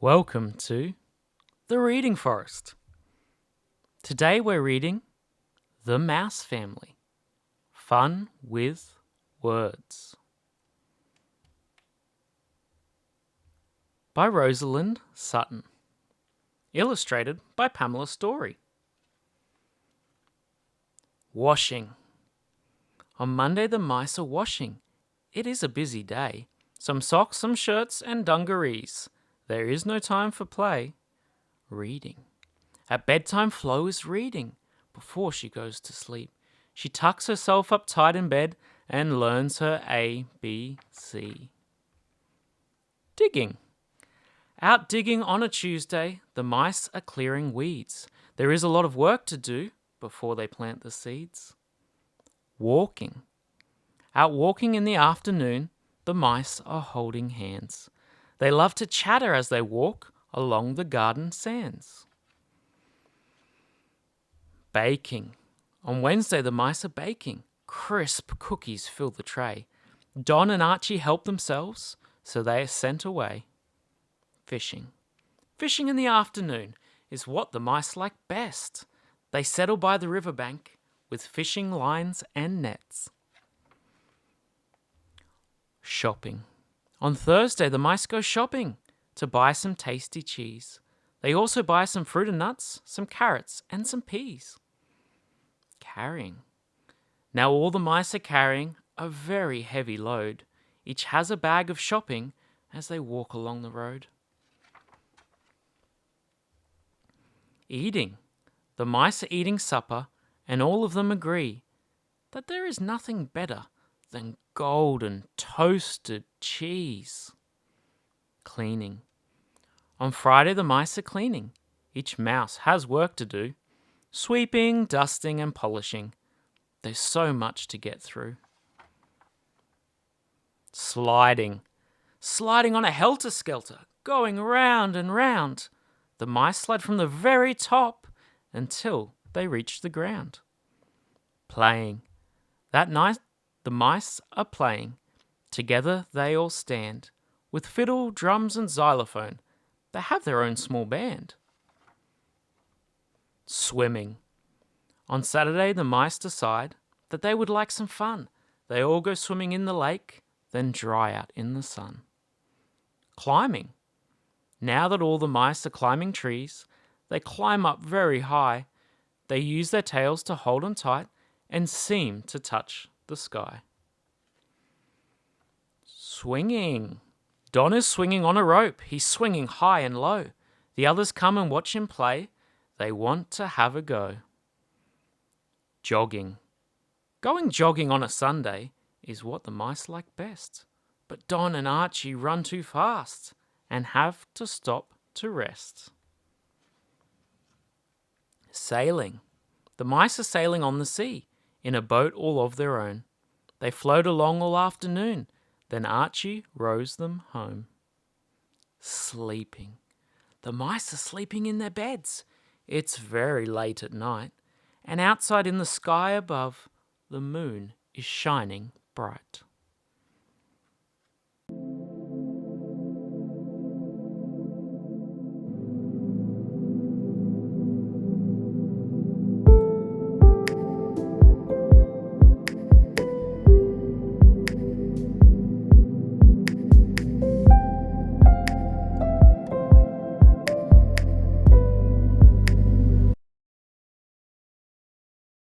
Welcome to the Reading Forest. Today we're reading The Mouse Family. Fun with Words. By Rosalind Sutton. Illustrated by Pamela Story. Washing. On Monday the mice are washing. It is a busy day. Some socks, some shirts and dungarees. There is no time for play. Reading. At bedtime Flo is reading. Before she goes to sleep, she tucks herself up tight in bed and learns her A, B, C. Digging. Out digging on a Tuesday, the mice are clearing weeds. There is a lot of work to do before they plant the seeds. Walking. Out walking in the afternoon, the mice are holding hands. They love to chatter as they walk along the garden sands. Baking. On Wednesday, the mice are baking. Crisp cookies fill the tray. Don and Archie help themselves, so they are sent away. Fishing. Fishing in the afternoon is what the mice like best. They settle by the riverbank with fishing lines and nets. Shopping. On Thursday, the mice go shopping to buy some tasty cheese. They also buy some fruit and nuts, some carrots, and some peas. Carrying. Now all the mice are carrying a very heavy load. Each has a bag of shopping as they walk along the road. Eating. The mice are eating supper, and all of them agree that there is nothing better than golden toasted cheese. Cleaning. On Friday, the mice are cleaning. Each mouse has work to do. Sweeping, dusting, and polishing. There's so much to get through. Sliding. Sliding on a helter-skelter, going round and round. The mice slide from the very top until they reach the ground. Playing. That night, the mice are playing. Together they all stand. With fiddle, drums, and xylophone. They have their own small band. Swimming. On Saturday, the mice decide that they would like some fun. They all go swimming in the lake, then dry out in the sun. Climbing. Now that all the mice are climbing trees, they climb up very high. They use their tails to hold on tight and seem to touch the sky. Swinging. Don is swinging on a rope. He's swinging high and low. The others come and watch him play. They want to have a go. Jogging. Going jogging on a Sunday is what the mice like best. But Don and Archie run too fast and have to stop to rest. Sailing. The mice are sailing on the sea in a boat all of their own. They float along all afternoon. Then Archie rows them home. Sleeping. The mice are sleeping in their beds. It's very late at night, and outside in the sky above, the moon is shining bright.